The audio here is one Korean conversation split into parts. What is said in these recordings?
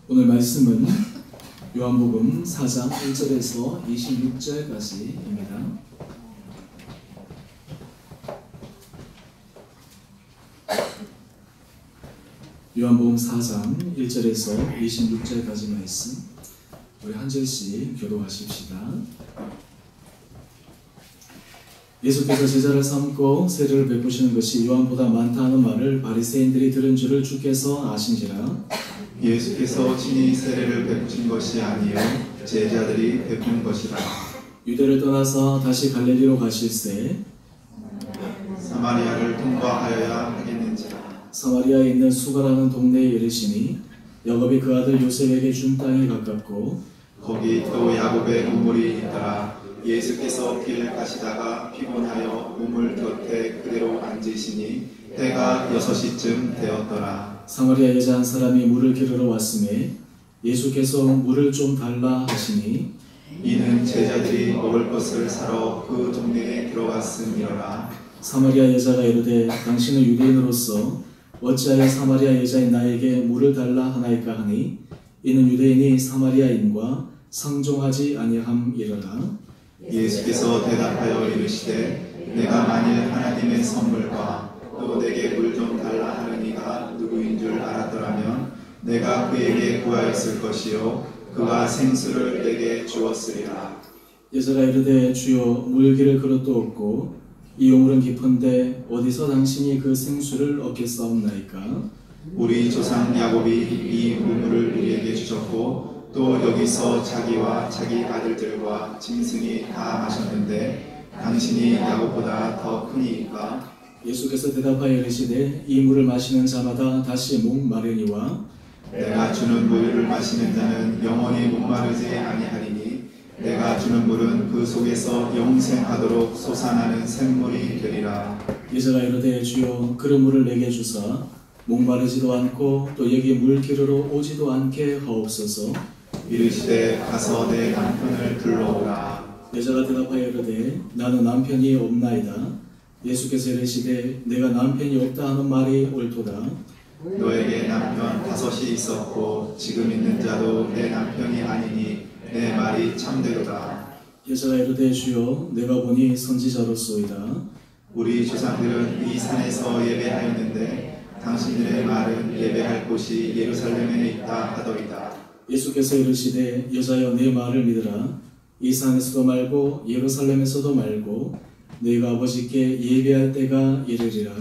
오늘 말씀은 요한복음 4장 1절에서 26절까지입니다. 요한복음 4장 1절에서 26절까지 말씀, 우리 한 절씩 교독하십시다. 예수께서 제자를 삼고 세례를 베푸시는 것이 요한보다 많다 하는 말을 바리새인들이 들은 줄을 주께서 아신지라. 예수께서 친히 세례를 베푸신 것이 아니요 제자들이 베푼 것이라. 유대를 떠나서 다시 갈릴리로 가실새 사마리아를 통과하여야 하겠는지라. 사마리아에 있는 수가라는 동네에 이르시니 야곱이 그 아들 요셉에게 준 땅이 가깝고 거기 또 야곱의 우물이 있더라. 예수께서 길 가시다가 피곤하여 우물 곁에 그대로 앉으시니 때가 6시쯤 되었더라. 사마리아 여자 한 사람이 물을 기르러 왔음에 예수께서 물을 좀 달라 하시니 이는 제자들이 먹을 것을 사러 그 동네에 들어갔음이로라. 사마리아 여자가 이르되 당신은 유대인으로서 어찌하여 사마리아 여자인 나에게 물을 달라 하나이까 하니 이는 유대인이 사마리아인과 상종하지 아니함이로라. 예수께서 대답하여 이르시되 내가 만일 하나님의 선물과 또 내게 물 좀 달라 하는 이가 누구인 줄 알았더라면 내가 그에게 구하였을 것이요 그가 생수를 내게 주었으리라. 여자가 이르되 주여 물기를 그릇도 없고 이 우물은 깊은데 어디서 당신이 그 생수를 얻겠사옵나이까? 우리 조상 야곱이 이 우물을 우리에게 주셨고 또 여기서 자기와 자기 아들들과 짐승이 다 마셨는데 당신이 야곱보다 더 크니이까? 예수께서 대답하여 이르시되 이 물을 마시는 자마다 다시 목마르니와 내가 주는 물을 마시는 자는 영원히 목마르지 아니하리니 내가 주는 물은 그 속에서 영생하도록 솟아나는 샘물이 되리라. 여자가 이르되 주여 그런 물을 내게 주사 목마르지도 않고 또 여기 물 기르러 오지도 않게 하옵소서. 이르시되 가서 내 남편을 불러오라. 여자가 대답하여 이르되 나는 남편이 없나이다. 예수께서 이르시되 내가 남편이 없다 하는 말이 옳도다. 너에게 남편 5이 있었고 지금 있는 자도 내 남편이 아니니 내 말이 참되도다. 여자가 이르되 주여 내가 보니 선지자로소이다. 우리 조상들은 이 산에서 예배하였는데 당신들의 말은 예배할 곳이 예루살렘에 있다 하더이다. 예수께서 이르시되 여자여 내 말을 믿으라. 이 산에서도 말고 예루살렘에서도 말고 너희가 아버지께 예배할 때가 이르리라.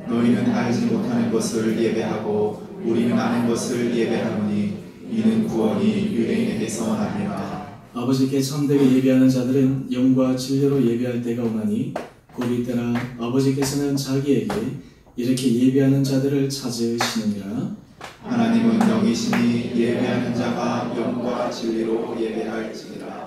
너희는 알지 못하는 것을 예배하고 우리는 아는 것을 예배하노니 이는 구원이 유대인에게서 나니라. 아버지께 참되게 예배하는 자들은 영과 진리로 예배할 때가 오나니 곧 이때라 아버지께서는 자기에게 이렇게 예배하는 자들을 찾으시느니라. 하나님은 영이시니 예배하는 자가 영과 진리로 예배할지니라.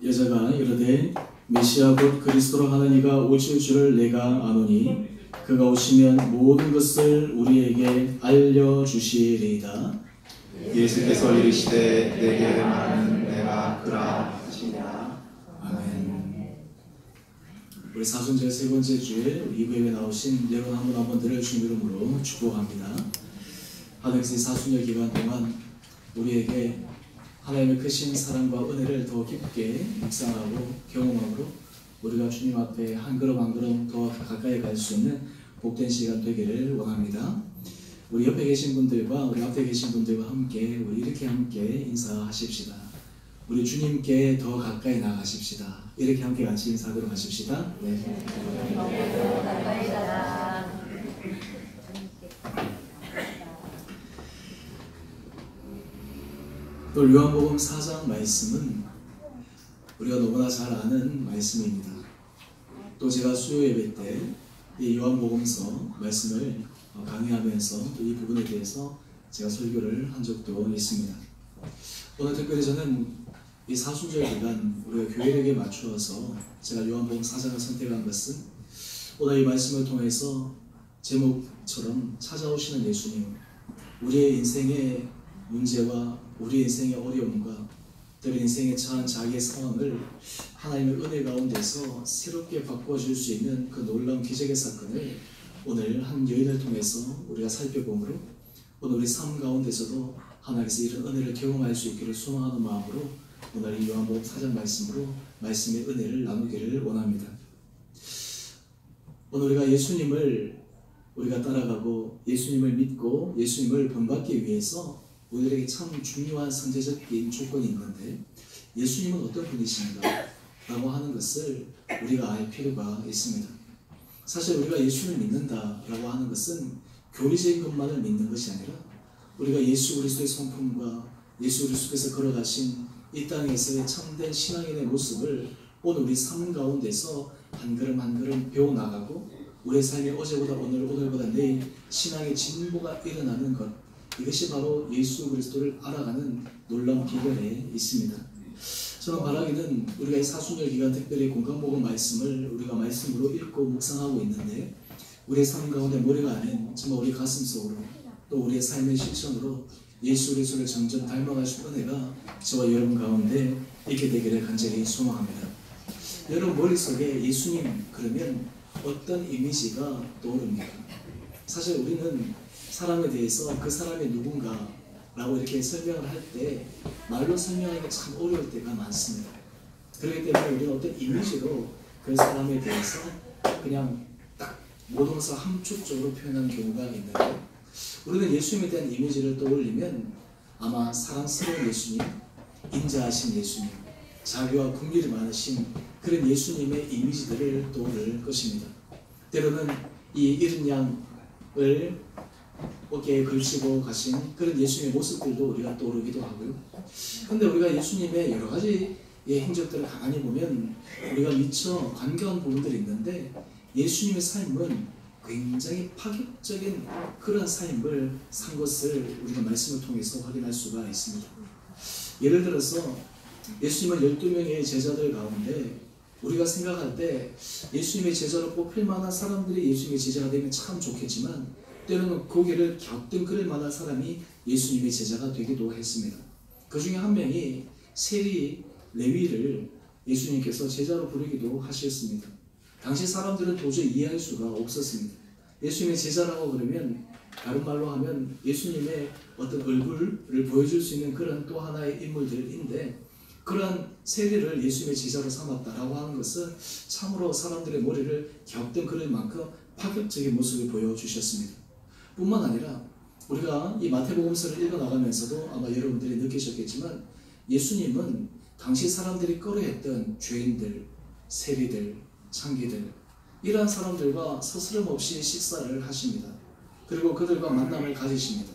여자가 이르되 메시아 곧 그리스도로 하는 이가 오실 줄을 내가 아노니 그가 오시면 모든 것을 우리에게 알려주시리이다. 예수께서 이르시되 내게 말하는 내가 그라 하시니라. 아멘. 우리 사순절 세 번째 주에 우리 이부 예배 나오신 여러분 한 분들을 주님 이름으로 축복합니다. 하늘에서 사순절 기간 동안 우리에게 하나님의 크신 사랑과 은혜를 더 깊게 묵상하고 경험함으로 우리가 주님 앞에 한 걸음 한 걸음 더 가까이 갈 수 있는 복된 시간 되기를 원합니다. 우리 옆에 계신 분들과 우리 앞에 계신 분들과 함께 우리 이렇게 함께 인사하십시다. 우리 주님께 더 가까이 나가십시다. 이렇게 함께 같이 인사하도록 하십시다. 네. 또 요한복음 4장 말씀은 우리가 너무나 잘 아는 말씀입니다. 또 제가 수요 예배 때 이 요한복음서 말씀을 강의하면서 이 부분에 대해서 제가 설교를 한 적도 있습니다. 오늘 특별히 저는 이 사순절 기간 우리가 교회력에 맞추어서 제가 요한복음 4장을 선택한 것은 오늘 이 말씀을 통해서 제목처럼 찾아오시는 예수님, 우리의 인생의 문제와 우리 인생의 어려움과 우리 인생에 처한 자기의 상황을 하나님의 은혜 가운데서 새롭게 바꿔줄 수 있는 그 놀라운 기적의 사건을 오늘 한 여인을 통해서 우리가 살펴보므로 오늘 우리 삶 가운데서도 하나님께서 이런 은혜를 경험할 수 있기를 소망하는 마음으로 오늘 이 요한복음 4장 말씀으로 말씀의 은혜를 나누기를 원합니다. 오늘 우리가 예수님을 우리가 따라가고 예수님을 믿고 예수님을 본받기 위해서 우리에게 참 중요한 선제적인 조건이 있는데 예수님은 어떤 분이신가 라고 하는 것을 우리가 알 필요가 있습니다. 사실 우리가 예수를 믿는다라고 하는 것은 교리적인 것만을 믿는 것이 아니라 우리가 예수 그리스도의 성품과 예수 그리스도께서 걸어가신 이 땅에서의 참된 신앙인의 모습을 오늘 우리 삶 가운데서 한 걸음 한 걸음 배워나가고 우리의 삶이 어제보다 오늘, 오늘보다 내일 신앙의 진보가 일어나는 것, 이것이 바로 예수 그리스도를 알아가는 놀라운 비결에 있습니다. 저는 바라기는 우리가 이 사순절 기간 특별히 공강복음 말씀을 우리가 말씀으로 읽고 묵상하고 있는데 우리의 삶 가운데 머리가 아닌 정말 우리 가슴 속으로 또 우리의 삶의 실천으로 예수 그리스도를 점점 닮아갈 수 있는 은혜가 저와 여러분 가운데 있게 되기를 간절히 소망합니다. 여러분 머릿속에 예수님 그러면 어떤 이미지가 떠오릅니까? 사실 우리는 사람에 대해서 그 사람이 누군가 라고 이렇게 설명을 할 때 말로 설명하기가 참 어려울 때가 많습니다. 그렇기 때문에 우리는 어떤 이미지로 그 사람에 대해서 그냥 딱 모동사 함축적으로 표현하는 경우가 있는데 우리는 예수님에 대한 이미지를 떠올리면 아마 사랑스러운 예수님, 인자하신 예수님, 자비와 긍휼이 많으신 그런 예수님의 이미지들을 떠오를 것입니다. 때로는 이 이른 양을 어깨에 걸치고 가신 그런 예수님의 모습들도 우리가 떠오르기도 하고요. 그런데 우리가 예수님의 여러 가지 행적들을 가만히 보면 우리가 미처 간교한 부분들이 있는데 예수님의 삶은 굉장히 파격적인 그런 삶을 산 것을 우리가 말씀을 통해서 확인할 수가 있습니다. 예를 들어서 예수님은 12명의 제자들 가운데 우리가 생각할 때 예수님의 제자로 뽑힐 만한 사람들이 예수님의 제자가 되면 참 좋겠지만 때로는 고개를 갸우뚱 끓일 만한 사람이 예수님의 제자가 되기도 했습니다. 그 중에 한 명이 세리 레위를 예수님께서 제자로 부르기도 하셨습니다. 당시 사람들은 도저히 이해할 수가 없었습니다. 예수님의 제자라고 그러면 다른 말로 하면 예수님의 어떤 얼굴을 보여줄 수 있는 그런 또 하나의 인물들인데 그러한 세리를 예수님의 제자로 삼았다라고 하는 것은 참으로 사람들의 머리를 갸우뚱 끓일 만큼 파격적인 모습을 보여주셨습니다. 뿐만 아니라 우리가 이 마태복음서를 읽어나가면서도 아마 여러분들이 느끼셨겠지만 예수님은 당시 사람들이 꺼려했던 죄인들, 세리들, 창기들 이러한 사람들과 서스럼없이 식사를 하십니다. 그리고 그들과 만남을 가지십니다.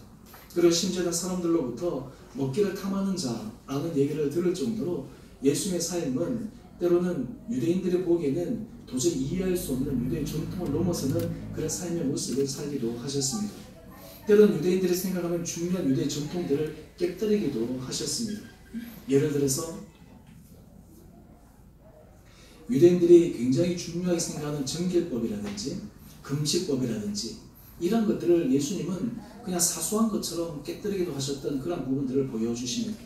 그리고 심지어는 사람들로부터 먹기를 탐하는 자라는 얘기를 들을 정도로 예수님의 삶은 때로는 유대인들이 보기에는 도저히 이해할 수 없는 유대의 전통을 넘어서는 그런 삶의 모습을 살기도 하셨습니다. 때로는 유대인들이 생각하면 중요한 유대의 전통들을 깨뜨리기도 하셨습니다. 예를 들어서 유대인들이 굉장히 중요하게 생각하는 정결법이라든지 금식법이라든지 이런 것들을 예수님은 그냥 사소한 것처럼 깨뜨리기도 하셨던 그런 부분들을 보여주십니다.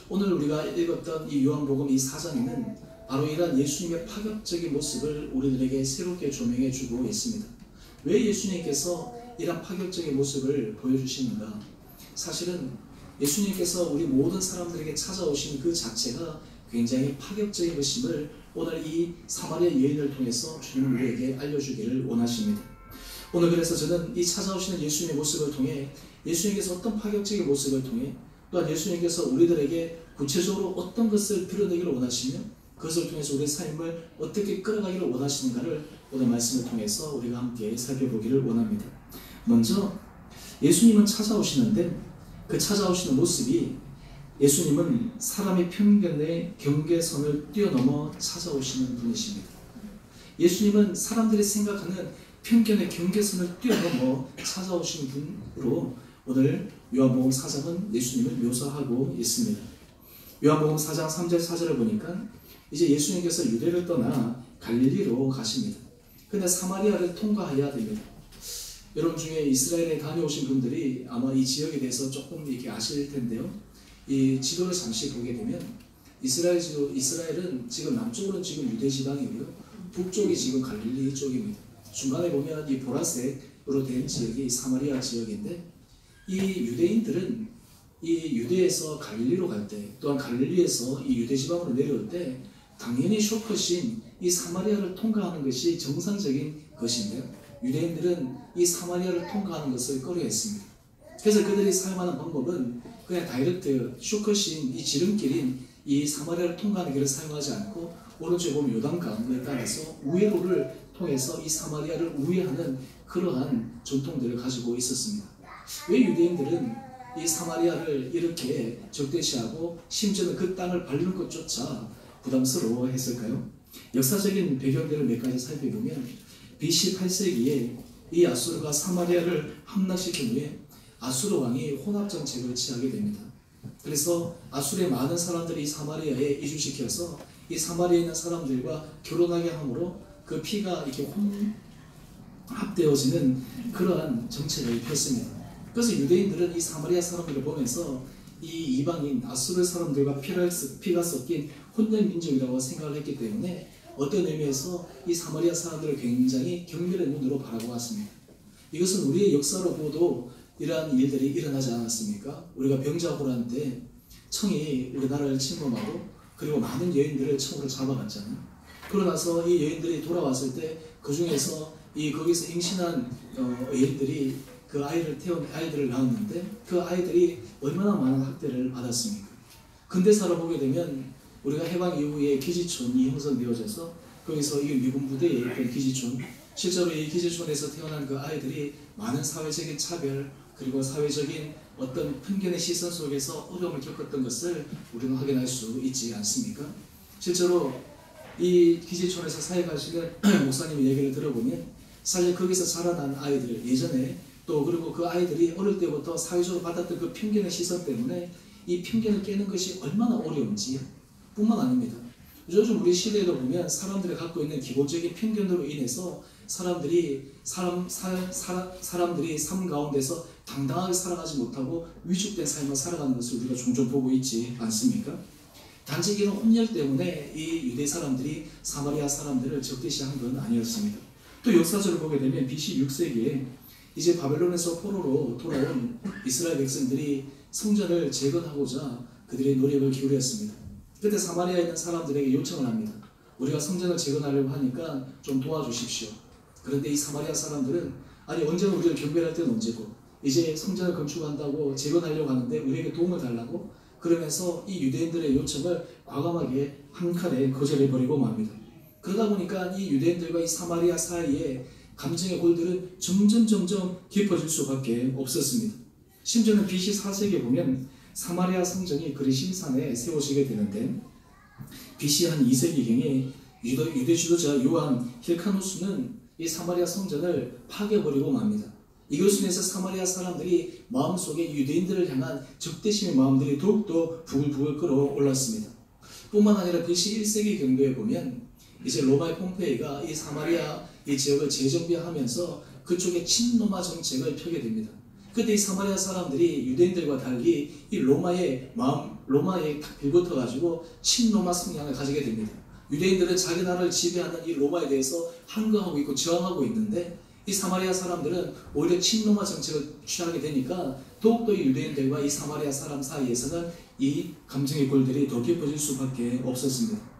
오늘 우리가 읽었던 이 요한복음 이 4장에는 바로 이러한 예수님의 파격적인 모습을 우리들에게 새롭게 조명해 주고 있습니다. 왜 예수님께서 이러한 파격적인 모습을 보여주시는가? 사실은 예수님께서 우리 모든 사람들에게 찾아오신 그 자체가 굉장히 파격적인 것임을 오늘 이 사마리아 여인을 통해서 주님은 우리에게 알려주기를 원하십니다. 오늘 그래서 저는 이 찾아오시는 예수님의 모습을 통해 예수님께서 어떤 파격적인 모습을 통해 또한 예수님께서 우리들에게 구체적으로 어떤 것을 드러내기를 원하시며 그것을 통해서 우리의 삶을 어떻게 끌어가기를 원하시는가를 오늘 말씀을 통해서 우리가 함께 살펴보기를 원합니다. 먼저 예수님은 찾아오시는데 그 찾아오시는 모습이 예수님은 사람의 편견의 경계선을 뛰어넘어 찾아오시는 분이십니다. 예수님은 사람들이 생각하는 편견의 경계선을 뛰어넘어 찾아오시는 분으로 오늘 요한복음 4장은 예수님을 묘사하고 있습니다. 요한복음 4장 3절 4절을 보니까 이제 예수님께서 유대를 떠나 갈릴리로 가십니다. 근데 사마리아를 통과해야 됩니다. 여러분 중에 이스라엘에 다녀오신 분들이 아마 이 지역에 대해서 조금 이렇게 아실 텐데요. 이 지도를 잠시 보게 되면 이스라엘은 지금 남쪽으로는 지금 유대 지방이고요. 북쪽이 지금 갈릴리 쪽입니다. 중간에 보면 이 보라색으로 된 지역이 사마리아 지역인데 이 유대인들은 이 유대에서 갈릴리로 갈 때, 또한 갈릴리에서 이 유대 지방으로 내려올 때 당연히 쇼컷인 이 사마리아를 통과하는 것이 정상적인 것인데요. 유대인들은 이 사마리아를 통과하는 것을 꺼려했습니다. 그래서 그들이 사용하는 방법은 그냥 다이렉트 쇼컷인 이 지름길인 이 사마리아를 통과하는 길을 사용하지 않고 오른쪽에 보면 요단강을 따라서 우회로를 통해서 이 사마리아를 우회하는 그러한 전통들을 가지고 있었습니다. 왜 유대인들은 이 사마리아를 이렇게 적대시하고 심지어는 그 땅을 밟는 것조차 부담스러워했을까요? 역사적인 배경들을 몇 가지 살펴보면 BC 8세기에 이 아수르가 사마리아를 함락시킨 후에 아수르 왕이 혼합정책을 취하게 됩니다. 그래서 아수르의 많은 사람들이 사마리아에 이주시켜서 이 사마리아에 있는 사람들과 결혼하게 함으로 그 피가 이렇게 혼합되어지는 그러한 정책을 폈습니다. 그래서 유대인들은 이 사마리아 사람들을 보면서 이 이방인 아수르 사람들과 피가 섞인 혼혈 민족이라고 생각을 했기 때문에 어떤 의미에서 이 사마리아 사람들을 굉장히 경멸의 눈으로 바라보았습니다. 이것은 우리의 역사로 보도 이러한 일들이 일어나지 않았습니까? 우리가 병자호란 때 청이 우리나라를 침범하고 그리고 많은 여인들을 청으로 잡아갔잖아요. 그러고 나서 이 여인들이 돌아왔을 때 그 중에서 거기서 임신한 여인들이 그 아이들을 낳았는데 그 아이들이 얼마나 많은 학대를 받았습니까? 근대사로 보게 되면 우리가 해방 이후에 기지촌이 형성되어져서 거기서 이 미군 부대에 있던 기지촌, 실제로 이 기지촌에서 태어난 그 아이들이 많은 사회적인 차별 그리고 사회적인 어떤 편견의 시선 속에서 어려움을 겪었던 것을 우리는 확인할 수 있지 않습니까? 실제로 이 기지촌에서 사역하시는 목사님 얘기를 들어보면 사실 거기서 자라난 아이들 예전에 또 그리고 그 아이들이 어릴 때부터 사회적으로 받았던 그 편견의 시선 때문에 이 편견을 깨는 것이 얼마나 어려운지 뿐만 아닙니다. 요즘 우리 시대에도 보면 사람들이 갖고 있는 기본적인 편견으로 인해서 사람들이 삶 가운데서 당당하게 살아가지 못하고 위축된 삶을 살아가는 것을 우리가 종종 보고 있지 않습니까? 단지 이런 혼혈 때문에 이 유대 사람들이 사마리아 사람들을 적대시한 건 아니었습니다. 또 역사적으로 보게 되면 BC 6세기에 이제 바벨론에서 포로로 돌아온 이스라엘 백성들이 성전을 재건하고자 그들의 노력을 기울였습니다. 그때 사마리아에 있는 사람들에게 요청을 합니다. 우리가 성전을 재건하려고 하니까 좀 도와주십시오. 그런데 이 사마리아 사람들은 아니 언제나 우리를 경배할 때는 언제고 이제 성전을 건축한다고 재건하려고 하는데 우리에게 도움을 달라고 그러면서 이 유대인들의 요청을 과감하게 한 칼에 거절해버리고 맙니다. 그러다 보니까 이 유대인들과 이 사마리아 사이에 감정의 골들은 점점 깊어질 수밖에 없었습니다. 심지어는 BC 4세기에 보면 사마리아 성전이 그리심산에 세워지게 되는데 BC 한 2세기경에 유대 지도자 요한 힐카누스는 이 사마리아 성전을 파괴해버리고 맙니다. 이것으로 인해서 사마리아 사람들이 마음속에 유대인들을 향한 적대심의 마음들이 더욱더 부글부글 끓어올랐습니다. 뿐만 아니라 BC 1세기 경도에 보면 이제 로마의 폼페이가 이 사마리아 이 지역을 재정비하면서 그쪽에 친로마 정책을 펴게 됩니다. 그때 이 사마리아 사람들이 유대인들과 달리 이 로마에 딱 빌붙어가지고 친로마 성향을 가지게 됩니다. 유대인들은 자기 나라를 지배하는 이 로마에 대해서 항거하고 있고 저항하고 있는데 이 사마리아 사람들은 오히려 친로마 정책을 취하게 되니까 더욱더 이 유대인들과 이 사마리아 사람 사이에서는 이 감정의 골들이 더 깊어질 수밖에 없었습니다.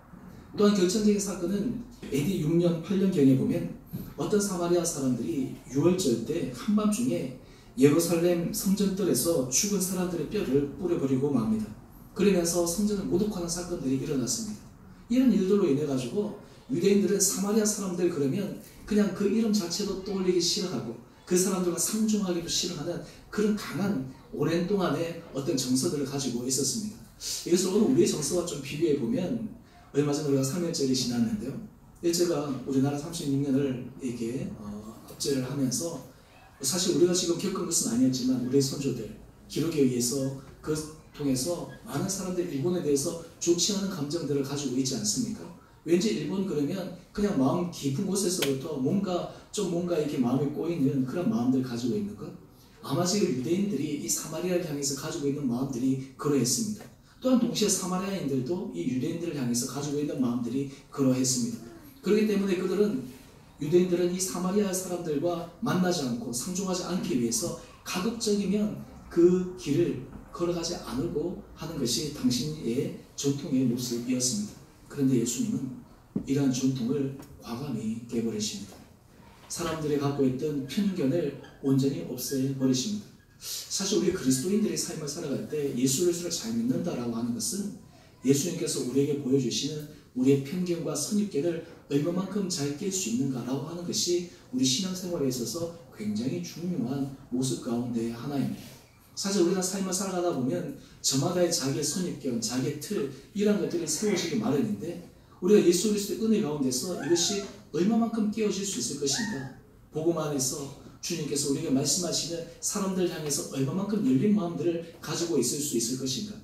또한 결정적인 사건은 AD 6년, 8년경에 보면 어떤 사마리아 사람들이 6월절 때 한밤중에 예루살렘 성전뜰에서 죽은 사람들의 뼈를 뿌려버리고 맙니다. 그러면서 성전을 모독하는 사건들이 일어났습니다. 이런 일들로 인해 가지고 유대인들은 사마리아 사람들 그러면 그냥 그 이름 자체도 떠올리기 싫어하고 그 사람들과 상종하기도 싫어하는 그런 강한 오랜 동안의 어떤 정서들을 가지고 있었습니다. 이것을 오늘 우리의 정서와 좀 비교해 보면 얼마 전에 우리가 3일절이 지났는데요. 일제가 우리나라 36년을 이렇게 압제를 하면서 사실 우리가 지금 겪은 것은 아니었지만 우리의 선조들 기록에 의해서 그 통해서 많은 사람들이 일본에 대해서 좋지 않은 감정들을 가지고 있지 않습니까? 왠지 일본 그러면 그냥 마음 깊은 곳에서부터 뭔가 이렇게 마음이 꼬이는 그런 마음들을 가지고 있는 것. 아마 지금 유대인들이 이 사마리아를 향해서 가지고 있는 마음들이 그러했습니다. 또한 동시에 사마리아인들도 이 유대인들을 향해서 가지고 있는 마음들이 그러했습니다. 그렇기 때문에 유대인들은 이 사마리아 사람들과 만나지 않고 상종하지 않기 위해서 가급적이면 그 길을 걸어가지 않으려고 하는 것이 당신의 전통의 모습이었습니다. 그런데 예수님은 이러한 전통을 과감히 깨버리십니다. 사람들이 갖고 있던 편견을 온전히 없애버리십니다. 사실 우리 그리스도인들이 삶을 살아갈 때 예수를 잘 믿는다라고 하는 것은 예수님께서 우리에게 보여주시는 우리의 편견과 선입견을 얼마만큼 잘 깰 수 있는가라고 하는 것이 우리 신앙생활에 있어서 굉장히 중요한 모습 가운데 하나입니다. 사실 우리가 삶을 살아가다 보면 저마다의 자기의 선입견, 자기의 틀 이런 것들이 세워지기 마련인데 우리가 예수 그리스도의 은혜 가운데서 이것이 얼마만큼 깨어질 수 있을 것인가? 복음 안에서 주님께서 우리에게 말씀하시는 사람들 향해서 얼마만큼 열린 마음들을 가지고 있을 수 있을 것인가?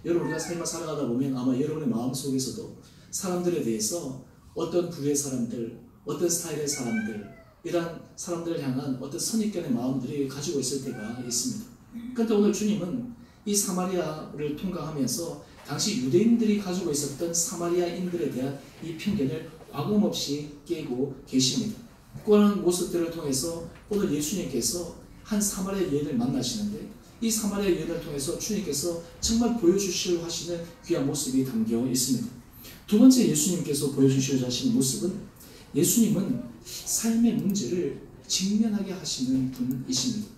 여러분 우리가 삶을 살아가다 보면 아마 여러분의 마음속에서도 사람들에 대해서 어떤 부류의 사람들, 어떤 스타일의 사람들 이런 사람들을 향한 어떤 선입견의 마음들이 가지고 있을 때가 있습니다. 그런데 오늘 주님은 이 사마리아를 통과하면서 당시 유대인들이 가지고 있었던 사마리아인들에 대한 이 편견을 과감없이 깨고 계십니다. 그런 모습들을 통해서 오늘 예수님께서 한 사마리아 여인을 만나시는데 이 사마리아 여인을 통해서 주님께서 정말 보여주시려 하시는 귀한 모습이 담겨 있습니다. 두 번째 예수님께서 보여주시려 하시는 모습은 예수님은 삶의 문제를 직면하게 하시는 분이십니다.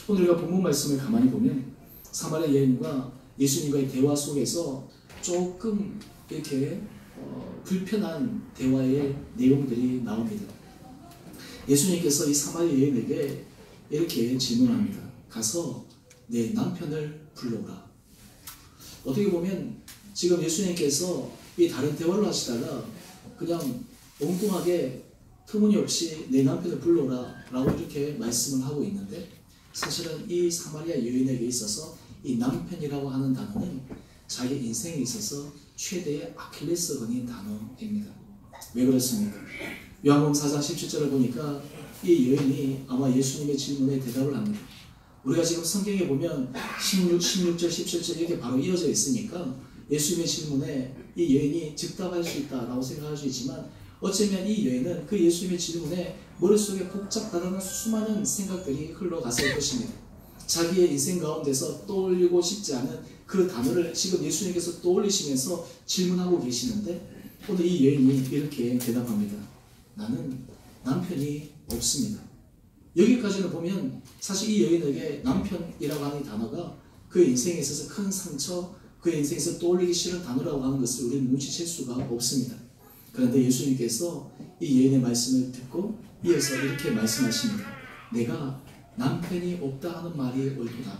오늘 우리가 본문 말씀을 가만히 보면 사마리아 여인과 예수님과의 대화 속에서 조금 이렇게 불편한 대화의 내용들이 나옵니다. 예수님께서 이 사마리아 여인에게 이렇게 질문합니다. 가서 내 남편을 불러오라. 어떻게 보면 지금 예수님께서 이 다른 대화를 하시다가 그냥 엉뚱하게 터무니없이 내 남편을 불러오라 라고 이렇게 말씀을 하고 있는데 사실은 이 사마리아 여인에게 있어서 이 남편이라고 하는 단어는 자기 인생에 있어서 최대의 아킬레스건인 단어입니다. 왜 그렇습니까? 요한복음 4장 17절을 보니까 이 여인이 아마 예수님의 질문에 대답을 합니다. 우리가 지금 성경에 보면 16절, 17절 이렇게 바로 이어져 있으니까 예수님의 질문에 이 여인이 즉답할 수 있다라고 생각할 수 있지만 어쩌면 이 여인은 그 예수님의 질문에 머릿속에 복잡하다는 수많은 생각들이 흘러갔을 것입니다. 자기의 인생 가운데서 떠올리고 싶지 않은 그 단어를 지금 예수님께서 떠올리시면서 질문하고 계시는데 오늘 이 여인이 이렇게 대답합니다. 나는 남편이 없습니다. 여기까지는 보면 사실 이 여인에게 남편이라고 하는 단어가 그의 인생에 있어서 큰 상처, 그의 인생에서 떠올리기 싫은 단어라고 하는 것을 우리는 눈치챌 수가 없습니다. 그런데 예수님께서 이 여인의 말씀을 듣고 이어서 이렇게 말씀하십니다. 내가 남편이 없다 하는 말이 옳도다.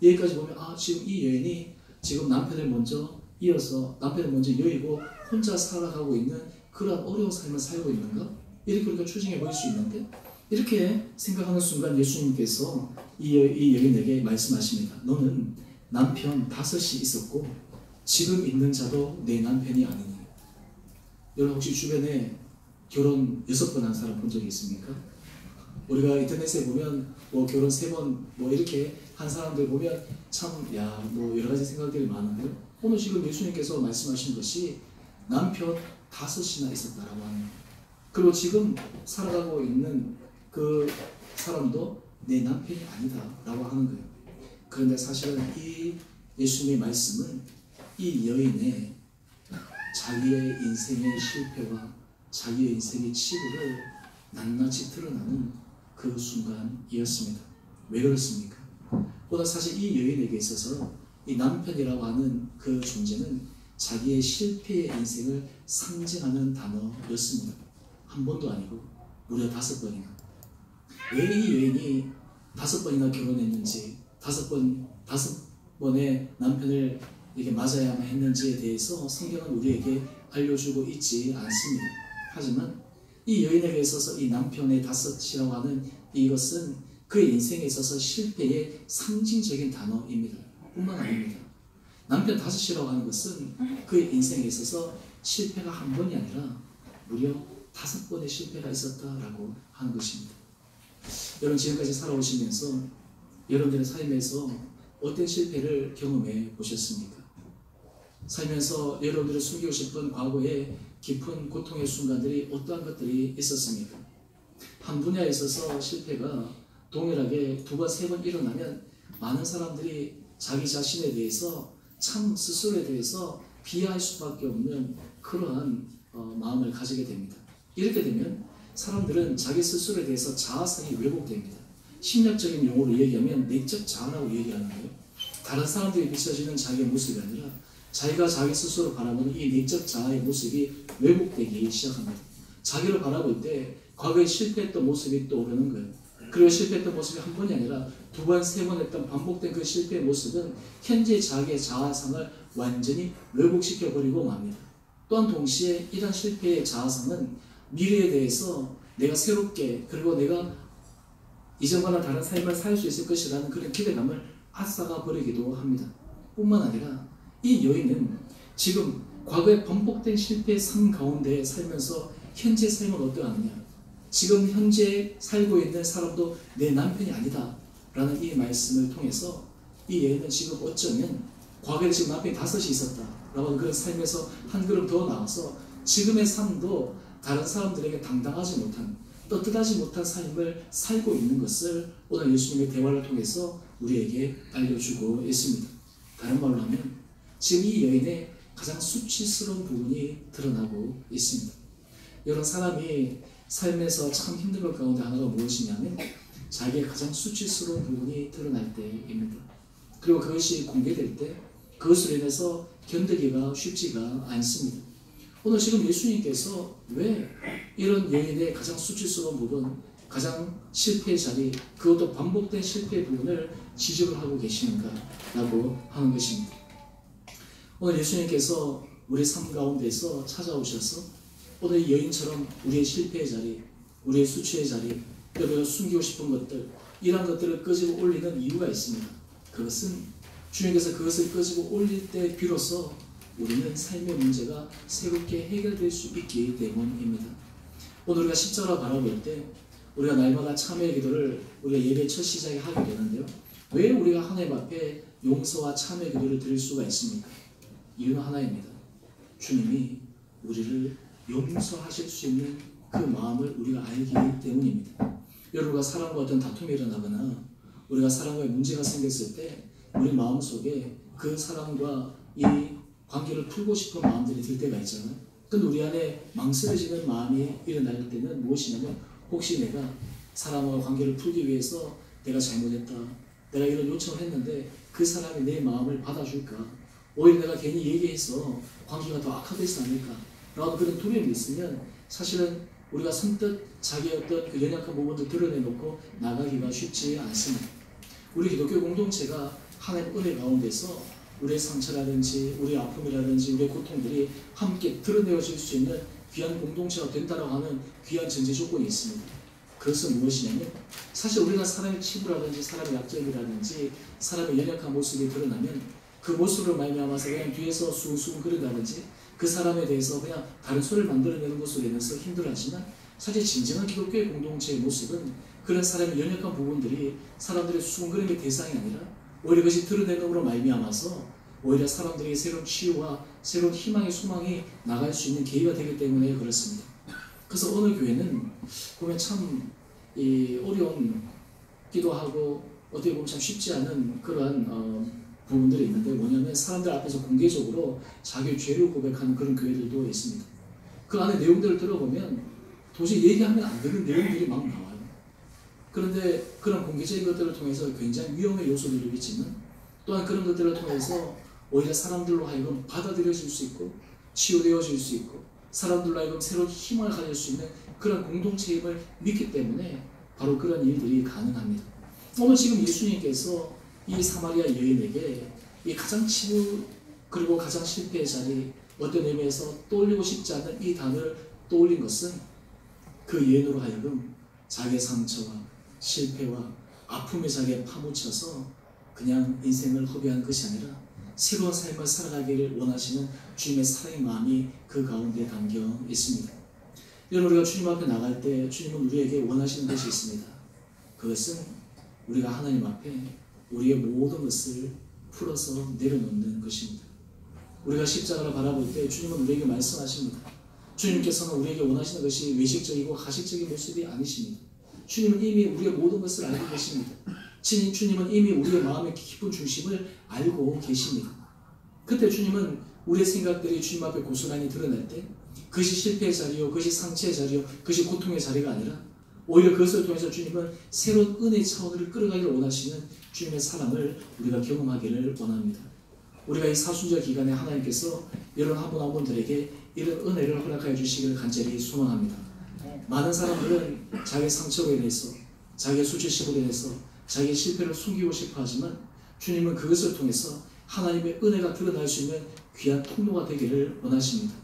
여기까지 보면 지금 이 여인이 지금 남편을 먼저 여의고 혼자 살아가고 있는 그런 어려운 삶을 살고 있는가? 이렇게 우리가 추정해 볼 수 있는데 이렇게 생각하는 순간 예수님께서 이 여인에게 말씀하십니다. 너는 남편 5이 있었고 지금 있는 자도 내 남편이 아니니. 여러분 혹시 주변에 결혼 6번 한 사람 본 적이 있습니까? 우리가 인터넷에 보면 결혼 3번 이렇게 한 사람들 보면 참 여러 가지 생각들이 많은데요. 오늘 지금 예수님께서 말씀하신 것이 남편 5이나 있었다라고 하는 거예요. 그리고 지금 살아가고 있는 그 사람도 내 남편이 아니다라고 하는 거예요. 그런데 사실은 이 예수님의 말씀은 이 여인의 자기의 인생의 실패와 자기의 인생의 치부를 낱낱이 드러나는 그 순간이었습니다. 왜 그렇습니까? 오늘 사실 이 여인에게 있어서 이 남편이라고 하는 그 존재는 자기의 실패의 인생을 상징하는 단어였습니다. 한 번도 아니고 무려 5번이나. 왜 이 여인이 5번이나 결혼했는지 5번의 남편을 이렇게 맞아야만 했는지에 대해서 성경은 우리에게 알려주고 있지 않습니다. 하지만 이 여인에게 있어서 이 남편의 5이라고 하는 이것은 그의 인생에 있어서 실패의 상징적인 단어입니다. 뿐만 아닙니다. 남편 5이라고 하는 것은 그의 인생에 있어서 실패가 한 번이 아니라 무려 5번의 실패가 있었다라고 하는 것입니다. 여러분 지금까지 살아오시면서 여러분들의 삶에서 어떤 실패를 경험해 보셨습니까? 살면서 여러분들을 숨기고 싶은 과거의 깊은 고통의 순간들이 어떠한 것들이 있었습니까? 한 분야에 있어서 실패가 동일하게 2번, 3번 일어나면 많은 사람들이 자기 자신에 대해서 참 스스로에 대해서 비하할 수밖에 없는 그러한 마음을 가지게 됩니다. 이렇게 되면 사람들은 자기 스스로에 대해서 자아성이 왜곡됩니다. 심리학적인 용어로 얘기하면 내적 자아라고 얘기하는데요. 다른 사람들이 비춰지는 자기의 모습이 아니라 자기가 자기 스스로 바라보는 이 내적 자아의 모습이 왜곡되기 시작합니다. 자기를 바라볼 때 과거에 실패했던 모습이 떠오르는 거예요. 그리고 실패했던 모습이 한 번이 아니라 두 번, 세 번 했던 반복된 그 실패의 모습은 현재 자기의 자아상을 완전히 왜곡시켜버리고 맙니다. 또한 동시에 이런 실패의 자아상은 미래에 대해서 내가 새롭게 그리고 내가 이전과는 다른 삶을 살 수 있을 것이라는 그런 기대감을 앗아가 버리기도 합니다. 뿐만 아니라 이 여인은 지금 과거에 반복된 실패의 삶 가운데 살면서 현재 삶은 어떠하느냐, 지금 현재 살고 있는 사람도 내 남편이 아니다 라는 이 말씀을 통해서 이 여인은 지금 어쩌면 과거에 지금 남편이 5이 있었다 라고 하는 그런 삶에서 한 걸음 더 나아서 지금의 삶도 다른 사람들에게 당당하지 못한, 떳떳하지 못한 삶을 살고 있는 것을 오늘 예수님의 대화를 통해서 우리에게 알려주고 있습니다. 다른 말로 하면 지금 이 여인의 가장 수치스러운 부분이 드러나고 있습니다. 여러 사람이 삶에서 참 힘든 것 가운데 하나가 무엇이냐면 자기의 가장 수치스러운 부분이 드러날 때입니다. 그리고 그것이 공개될 때 그것으로 인해서 견디기가 쉽지가 않습니다. 오늘 지금 예수님께서 왜 이런 여인의 가장 수치스러운 부분, 가장 실패의 자리, 그것도 반복된 실패의 부분을 지적을 하고 계시는가 라고 하는 것입니다. 오늘 예수님께서 우리 삶 가운데서 찾아오셔서 오늘 이 여인처럼 우리의 실패의 자리, 우리의 수치의 자리, 또 우리가 숨기고 싶은 것들, 이러한 것들을 끄집어 올리는 이유가 있습니다. 그것은 주님께서 그것을 끄집어 올릴 때 비로소 우리는 삶의 문제가 새롭게 해결될 수 있기 때문입니다. 오늘 우리가 십자가를 바라볼 때 우리가 날마다 참회의 기도를 우리가 예배 첫 시작에 하게 되는데요. 왜 우리가 하나님 앞에 용서와 참회의 기도를 드릴 수가 있습니까? 이유는 하나입니다. 주님이 우리를 용서하실 수 있는 그 마음을 우리가 알기 때문입니다. 여러분과 사람과 어떤 다툼이 일어나거나 우리가 사람과의 문제가 생겼을 때 우리 마음속에 그 사람과 이 관계를 풀고 싶은 마음들이 들 때가 있잖아요. 근데 우리 안에 망설여지는 마음이 일어날 때는 무엇이냐면 혹시 내가 사람과 관계를 풀기 위해서 내가 잘못했다, 내가 이런 요청을 했는데 그 사람이 내 마음을 받아줄까, 오히려 내가 괜히 얘기해서 관계가 더 악화되지 않을까 라는 그런 두려움이 있으면 사실은 우리가 선뜻 자기의 어떤 그 연약한 부분을 드러내놓고 나가기가 쉽지 않습니다. 우리 기독교 공동체가 하나님의 은혜 가운데서 우리의 상처라든지 우리의 아픔이라든지 우리의 고통들이 함께 드러내어질 수 있는 귀한 공동체가 된다고 하는 귀한 전제 조건이 있습니다. 그것은 무엇이냐면 사실 우리가 사람의 치부라든지 사람의 약점이라든지 사람의 연약한 모습이 드러나면 그 모습을 말미암아서 그냥 뒤에서 수근수근 거린다든지 그 사람에 대해서 그냥 다른 소리를 만들어내는 것으로 인해서 힘들어하지만 사실 진정한 기독교의 공동체의 모습은 그런 사람의 연약한 부분들이 사람들의 수근거림의 대상이 아니라 오히려 그것이 드러내는으로 말미암아서 오히려 사람들에게 새로운 치유와 새로운 희망의 소망이 나갈 수 있는 계기가 되기 때문에 그렇습니다. 그래서 오늘 교회는 보면 참 어려운기도 하고 어떻게 보면 참 쉽지 않은 그러한 부분들이 있는데 뭐냐면 사람들 앞에서 공개적으로 자기의 죄를 고백하는 그런 교회들도 있습니다. 그 안에 내용들을 들어보면 도저히 얘기하면 안 되는 내용들이 막 나와요. 그런데 그런 공개적인 것들을 통해서 굉장히 위험의 요소들도 있지만 또한 그런 것들을 통해서 오히려 사람들로 하여금 받아들여질 수 있고 치유되어질 수 있고 사람들로 하여금 새로운 희망을 가질 수 있는 그런 공동체임을 믿기 때문에 바로 그런 일들이 가능합니다. 오늘 지금 예수님께서 이 사마리아 여인에게 이 가장 치부 그리고 가장 실패의 자리, 어떤 의미에서 떠올리고 싶지 않은 이 단어를 떠올린 것은 그 여인으로 하여금 자기의 상처와 실패와 아픔에 자기에 파묻혀서 그냥 인생을 허비한 것이 아니라 새로운 삶을 살아가기를 원하시는 주님의 사랑의 마음이 그 가운데 담겨 있습니다. 여러분, 우리가 주님 앞에 나갈 때 주님은 우리에게 원하시는 것이 있습니다. 그것은 우리가 하나님 앞에 우리의 모든 것을 풀어서 내려놓는 것입니다. 우리가 십자가를 바라볼 때 주님은 우리에게 말씀하십니다. 주님께서는 우리에게 원하시는 것이 외식적이고 가식적인 모습이 아니십니다. 주님은 이미 우리의 모든 것을 알고 계십니다. 주님은 이미 우리의 마음의 깊은 중심을 알고 계십니다. 그때 주님은 우리의 생각들이 주님 앞에 고스란히 드러날 때 그것이 실패의 자리요, 그것이 상처의 자리요, 그것이 고통의 자리가 아니라 오히려 그것을 통해서 주님은 새로운 은혜의 차원을 끌어가기를 원하시는 주님의 사랑을 우리가 경험하기를 원합니다. 우리가 이 사순절 기간에 하나님께서 이런 한 분 한 분들에게 이런 은혜를 허락하여 주시기를 간절히 소망합니다. 많은 사람들은 자기의 상처로 인해서, 자기의 수치심으로 인해서 자기의 실패를 숨기고 싶어 하지만 주님은 그것을 통해서 하나님의 은혜가 드러날 수 있는 귀한 통로가 되기를 원하십니다.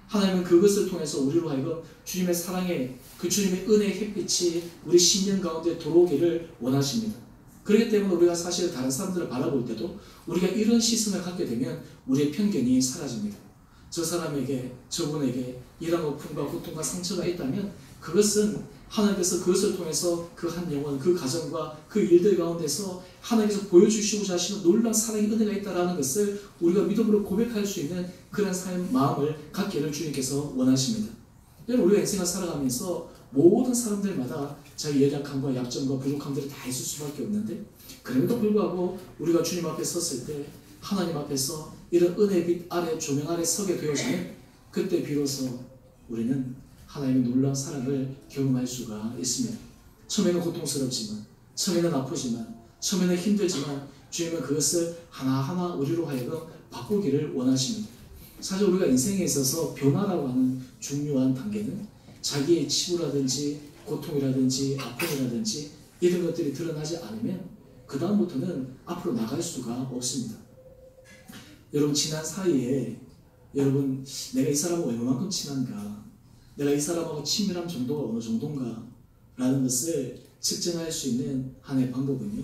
하나님은 그것을 통해서 우리로 하여금 주님의 사랑의 그 주님의 은혜의 햇빛이 우리 심령 가운데 들어오기를 원하십니다. 그렇기 때문에 우리가 사실 다른 사람들을 바라볼 때도 우리가 이런 시선을 갖게 되면 우리의 편견이 사라집니다. 저 사람에게, 저분에게 이런 고통과 고통과 상처가 있다면 그것은 하나님께서 그것을 통해서 그 한 영혼, 그 가정과 그 일들 가운데서 하나님께서 보여주시고자 하시는 놀라운 사랑의 은혜가 있다는 것을 우리가 믿음으로 고백할 수 있는 그런 마음을 갖기를 주님께서 원하십니다. 여러분, 우리가 인생을 살아가면서 모든 사람들마다 자기 연약함과 약점과 부족함들이 다 있을 수밖에 없는데 그럼에도 불구하고 우리가 주님 앞에 섰을 때 하나님 앞에서 이런 은혜의 빛 아래 조명 아래 서게 되어지면 그때 비로소 우리는 하나님의 놀라운 사랑을 경험할 수가 있습니다. 처음에는 고통스럽지만, 처음에는 아프지만, 처음에는 힘들지만 주님은 그것을 하나하나 우리로 하여금 바꾸기를 원하십니다. 사실 우리가 인생에 있어서 변화라고 하는 중요한 단계는 자기의 치부라든지 고통이라든지 아픔이라든지 이런 것들이 드러나지 않으면 그 다음부터는 앞으로 나갈 수가 없습니다. 여러분, 친한 사이에 여러분 내가 이 사람하고 얼마만큼 친한가, 내가 이 사람하고 친밀함 정도가 어느 정도인가 라는 것을 측정할 수 있는 하나의 방법은요,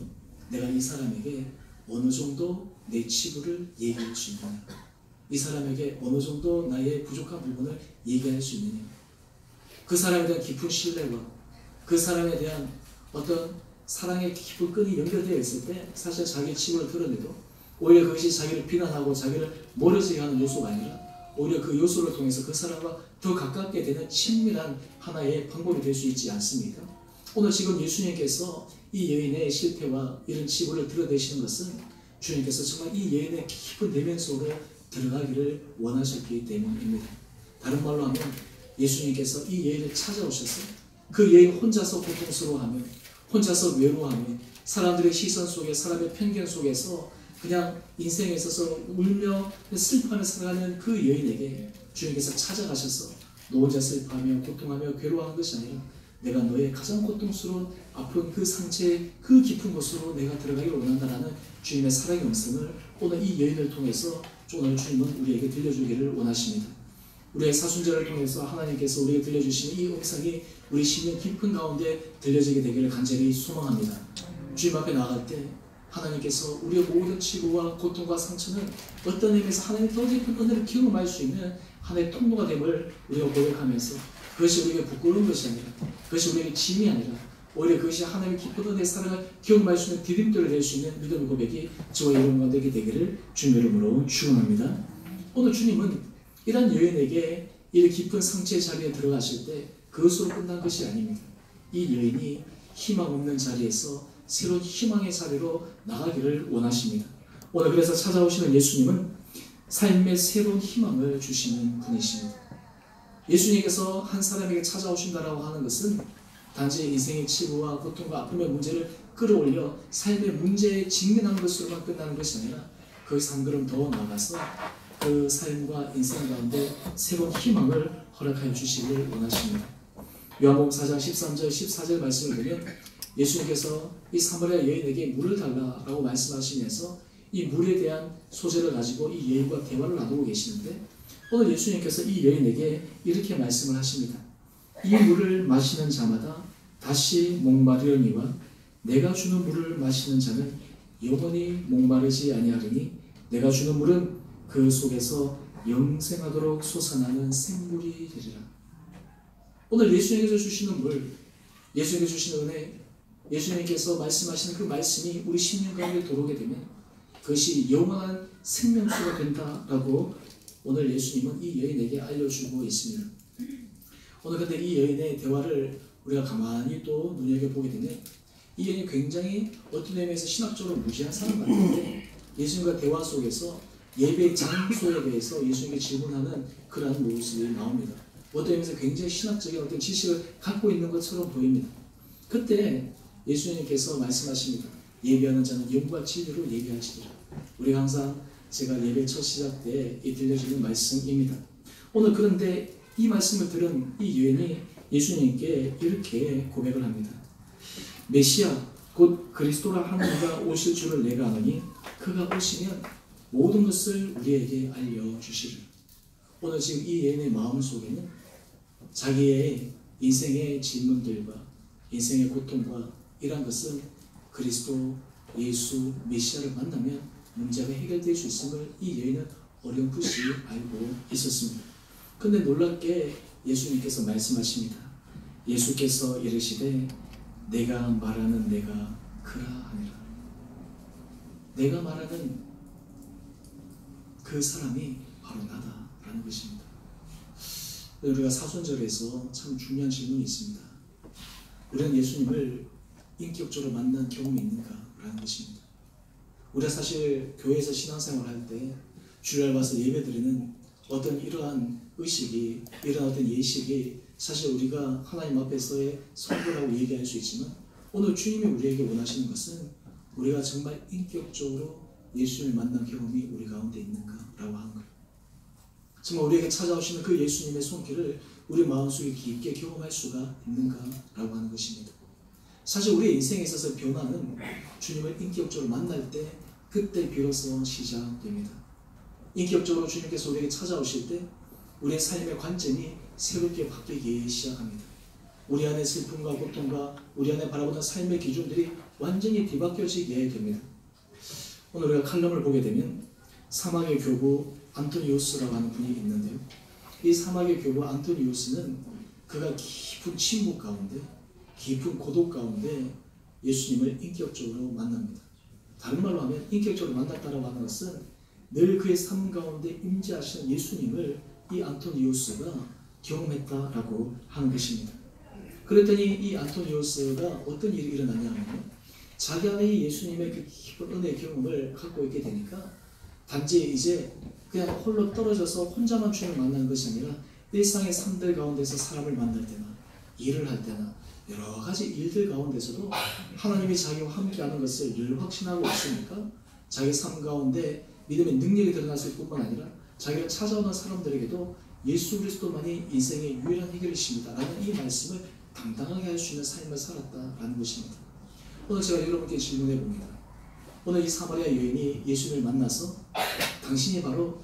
내가 이 사람에게 어느 정도 내 치부를 얘기할 수 있느냐, 이 사람에게 어느 정도 나의 부족한 부분을 얘기할 수 있느냐, 그 사람에 대한 깊은 신뢰와 그 사람에 대한 어떤 사랑의 깊은 끈이 연결되어 있을 때 사실 자기의 치부를 드러내도 오히려 그것이 자기를 비난하고 자기를 멀어지게 하는 요소가 아니라 오히려 그 요소를 통해서 그 사람과 더 가깝게 되는 친밀한 하나의 방법이 될 수 있지 않습니까? 오늘 지금 예수님께서 이 여인의 실패와 이런 치부를 드러내시는 것은 주님께서 정말 이 여인의 깊은 내면 속으로 들어가기를 원하셨기 때문입니다. 다른 말로 하면 예수님께서 이 여인을 찾아오셔서 그 여인 혼자서 고통스러워하며 혼자서 외로워하며 사람들의 시선 속에 사람의 편견 속에서 그냥 인생에 있어서 울며 슬퍼하며 살아가는 그 여인에게 주님께서 찾아가셔서 너 혼자 슬퍼하며 고통하며 괴로워하는 것이 아니라 내가 너의 가장 고통스러운 아픈 그 상처의 그 깊은 곳으로 내가 들어가기를 원한다는 주님의 사랑의 음성을 오늘 이 여인을 통해서 오늘 주님은 우리에게 들려주기를 원하십니다. 우리의 사순절을 통해서 하나님께서 우리에게 들려주시는 이 음성이 우리 심령 깊은 가운데 들려지게 되기를 간절히 소망합니다. 주님 앞에 나갈 때 하나님께서 우리의 모든 치부와 고통과 상처는 어떤 의미에서 하나님의 더 깊은 은혜를 경험할 수 있는 하나의 통로가 됨을 우리가 고백하면서 그것이 우리에게 부끄러운 것이 아니라 그것이 우리에게 짐이 아니라 오히려 그것이 하나님의 깊은 은혜의 사랑을 경험할 수 있는 디딤돌이 될 수 있는 믿음의 고백이 저와 여러분과 되게 되기를 주님의 이름으로 축원합니다. 오늘 주님은 이런 여인에게 이 깊은 상처의 자리에 들어가실 때 그것으로 끝난 것이 아닙니다. 이 여인이 희망 없는 자리에서 새로운 희망의 자리로 나가기를 원하십니다. 오늘 그래서 찾아오시는 예수님은 삶의 새로운 희망을 주시는 분이십니다. 예수님께서 한 사람에게 찾아오신다라고 하는 것은 단지 인생의 치부와 고통과 아픔의 문제를 끌어올려 삶의 문제에 직면하는 것으로만 끝나는 것이 아니라 거기서 한 걸음 더 나아가서 그 삶과 인생 가운데 새로운 희망을 허락하여 주시길 원하십니다. 요한복음 4장 13절 14절 말씀을 보면 예수님께서 이 사마리아 여인에게 물을 달라라고 말씀하시면서 이 물에 대한 소재를 가지고 이 여인과 대화를 나누고 계시는데 오늘 예수님께서 이 여인에게 이렇게 말씀을 하십니다. 이 물을 마시는 자마다 다시 목마르려니와 내가 주는 물을 마시는 자는 영원히 목마르지 아니하리니 내가 주는 물은 그 속에서 영생하도록 솟아나는 생물이 되리라. 오늘 예수님께서 주시는 물, 예수님께서 주시는 은혜, 예수님께서 말씀하시는 그 말씀이 우리 심령 가운데 들어오게 되면 그것이 영원한 생명수가 된다라고 오늘 예수님은 이 여인에게 알려주고 있습니다. 오늘 근데 이 여인의 대화를 우리가 가만히 또 눈여겨보게 되면 이 여인이 굉장히 어떤 의미에서 신학적으로 무지한 사람 같은데 예수님과 대화 속에서 예배 장소에 대해서 예수님께 질문하는 그러한 모습이 나옵니다. 어떤 의미에서 굉장히 신학적인 어떤 지식을 갖고 있는 것처럼 보입니다. 그때 예수님께서 말씀하십니다. 예배하는 자는 영과 진리로 예배하시리라. 우리가 항상 제가 예배 첫 시작 때 들려주는 말씀입니다. 오늘 그런데 이 말씀을 들은 이 여인이 예수님께 이렇게 고백을 합니다. 메시아 곧 그리스도라 하는 이가 오실 줄을 내가 아노니 그가 오시면 모든 것을 우리에게 알려주시리라. 오늘 지금 이 여인의 마음 속에는 자기의 인생의 질문들과 인생의 고통과 이러한 것은 그리스도 예수 메시아를 만나면 문제가 해결될 수 있음을 이 여인은 어렴풋이 알고 있었습니다. 그런데 놀랍게 예수님께서 말씀하십니다. 예수께서 이르시되 내가 말하는 내가 그라 하니라. 내가 말하는 그 사람이 바로 나다라는 것입니다. 우리가 사순절에서 참 중요한 질문이 있습니다. 우리는 예수님을 인격적으로 만난 경험이 있는가라는 것입니다. 우리가 사실 교회에서 신앙생활을 할 때 주일날 와서 예배드리는 어떤 이러한 의식이, 이러한 어떤 예식이 사실 우리가 하나님 앞에서의 선거라고 얘기할 수 있지만 오늘 주님이 우리에게 원하시는 것은 우리가 정말 인격적으로 예수님을 만난 경험이 우리 가운데 있는가라고 하는 거예요. 정말 우리에게 찾아오시는 그 예수님의 손길을 우리 마음속에 깊게 경험할 수가 있는가라고 하는 것입니다. 사실 우리의 인생에 있어서 변화는 주님을 인격적으로 만날 때 그때 비로소 시작됩니다. 인격적으로 주님께서 우리에게 찾아오실 때 우리의 삶의 관점이 새롭게 바뀌기 시작합니다. 우리 안의 슬픔과 고통과 우리 안에 바라보는 삶의 기준들이 완전히 뒤바뀌어지게 됩니다. 오늘 우리가 칼럼을 보게 되면 사막의 교부 안토니우스라고 하는 분이 있는데요. 이 사막의 교부 안토니우스는 그가 깊은 침묵 가운데 깊은 고독 가운데 예수님을 인격적으로 만납니다. 다른 말로 하면 인격적으로 만났다고 하는 것은 늘 그의 삶 가운데 임재하시는 예수님을 이 안토니우스가 경험했다라고 하는 것입니다. 그랬더니 이 안토니우스가 어떤 일이 일어나냐면 자기 안에 예수님의 그 깊은 은혜의 경험을 갖고 있게 되니까 단지 이제 그냥 홀로 떨어져서 혼자만 주님을 만나는 것이 아니라 일상의 삶들 가운데서 사람을 만날 때나 일을 할 때나 여러 가지 일들 가운데서도 하나님이 자기와 함께하는 것을 늘 확신하고 있으니까 자기 삶 가운데 믿음의 능력이 드러났을 뿐만 아니라 자기가 찾아오는 사람들에게도 예수 그리스도만이 인생의 유일한 해결이십니다 라는 이 말씀을 당당하게 할 수 있는 삶을 살았다라는 것입니다. 오늘 제가 여러분께 질문해 봅니다. 오늘 이 사마리아 여인이 예수님을 만나서 당신이 바로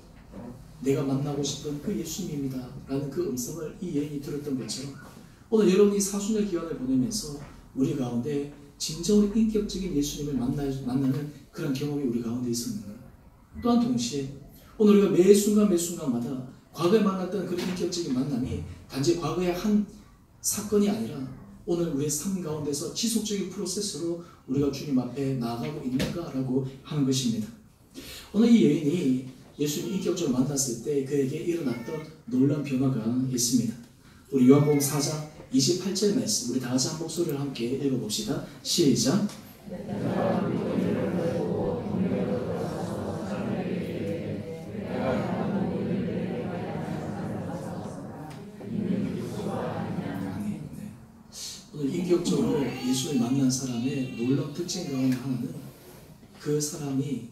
내가 만나고 싶은 그 예수님입니다 라는 그 음성을 이 여인이 들었던 것처럼 오늘 여러분이 사순절 기간을 보내면서 우리 가운데 진정으로 인격적인 예수님을 만나는 그런 경험이 우리 가운데 있었는가? 또한 동시에 오늘 우리가 매 순간마다 과거에 만났던 그 인격적인 만남이 단지 과거의 한 사건이 아니라 오늘 우리의 삶 가운데서 지속적인 프로세스로 우리가 주님 앞에 나아가고 있는가라고 하는 것입니다. 오늘 이 여인이 예수님 인격적으로 만났을 때 그에게 일어났던 놀라운 변화가 있습니다. 우리 요한복음 4장 28절 말씀 우리 다 같이 한 목소리를 함께 읽어봅시다. 시작. 오늘 인격적으로 예수를 만난 사람의 놀라운 특징 가운데 하나는 그 사람이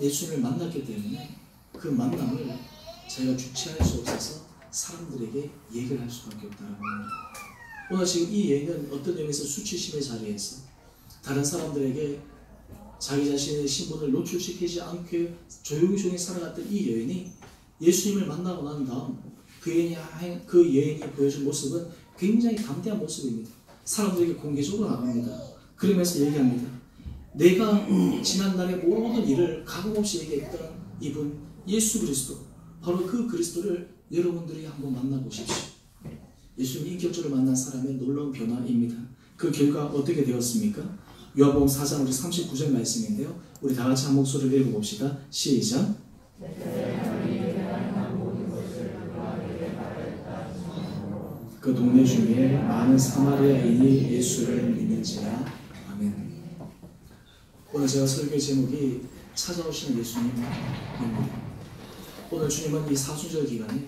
예수님을 만났기 때문에 그 만남을 자기가 주체할 수 없어서 사람들에게 얘기를 할 수밖에 없다는 겁니다. 오늘 지금 이 여인은 어떤 의미에서 수치심의 자리에서 다른 사람들에게 자기 자신의 신분을 노출시키지 않게 조용히 살아갔던 이 여인이 예수님을 만나고 난 다음 그 여인이 보여준 모습은 굉장히 담대한 모습입니다. 사람들에게 공개적으로 나갑니다. 그러면서 얘기합니다. 내가 지난날의 모든 일을 가감없이 얘기했던 이분 예수 그리스도 바로 그 그리스도를 여러분들이 한번 만나보십시오. 예수님이 인격적으로 만난 사람의 놀라운 변화입니다. 그 결과 어떻게 되었습니까? 요한복음 4장 우리 39절 말씀인데요. 우리 다 같이 한 목소리를 읽어봅시다. 시작. 그 동네 중에 많은 사마리아인이 예수를 믿는지라 오늘 제가 설교 제목이 찾아오시는 예수님입니다. 오늘 주님은 이 사순절 기간에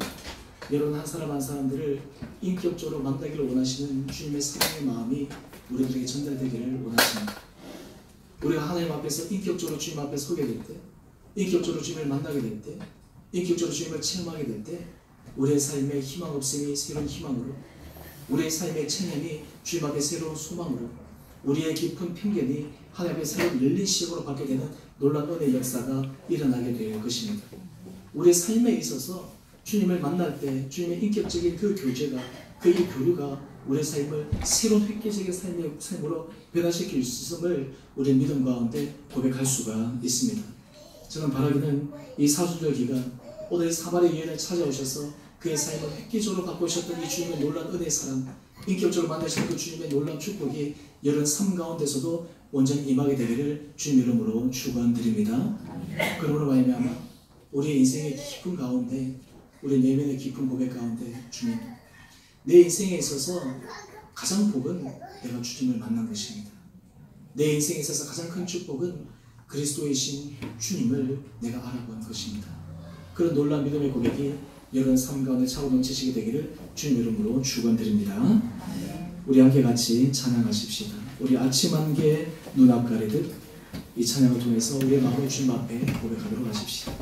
여러분 한 사람 한 사람들을 인격적으로 만나기를 원하시는 주님의 사랑의 마음이 우리들에게 전달되기를 원하십니다. 우리가 하나님 앞에서 인격적으로 주님 앞에 서게 될 때, 인격적으로 주님을 만나게 될 때, 인격적으로 주님을 체험하게 될 때 우리의 삶의 희망 없음이 새로운 희망으로, 우리의 삶의 체념이 주님 앞에 새로운 소망으로, 우리의 깊은 편견이 하나님 앞에 새로운 열린 시각으로 받게 되는 놀라운 은혜의 역사가 일어나게 될 것입니다. 우리의 삶에 있어서 주님을 만날 때 주님의 인격적인 그 교제가, 그 이 교류가 우리의 삶을 새로운 획기적인 삶으로 변화시킬 수 있음을 우리의 믿음 가운데 고백할 수가 있습니다. 저는 바라기는 이 사순절 기간 오늘 사마리아 여인을 찾아오셔서 그의 삶을 획기적으로 바꾸셨던 이 주님의 놀라운 은혜의 사랑, 인격적으로 만나신 그 주님의 놀라운 축복이 여러분 삶 가운데서도 온전히 임하게 되기를 주님 이름으로 축원드립니다. 그러므로 말미암아 우리의 인생의 깊은 가운데, 우리 내면의 깊은 고백 가운데 주님, 내 인생에 있어서 가장 복은 내가 주님을 만난 것입니다. 내 인생에 있어서 가장 큰 축복은 그리스도이신 주님을 내가 알아본 것입니다. 그런 놀라운 믿음의 고백이 여러분 삶 가운데 차고 넘치시게 되기를 주님 이름으로 축원드립니다. 우리 함께 같이 찬양하십시다. 우리 아침 안개 눈앞 가리듯 이 찬양을 통해서 우리의 마음을 주님 앞에 고백하도록 하십시다.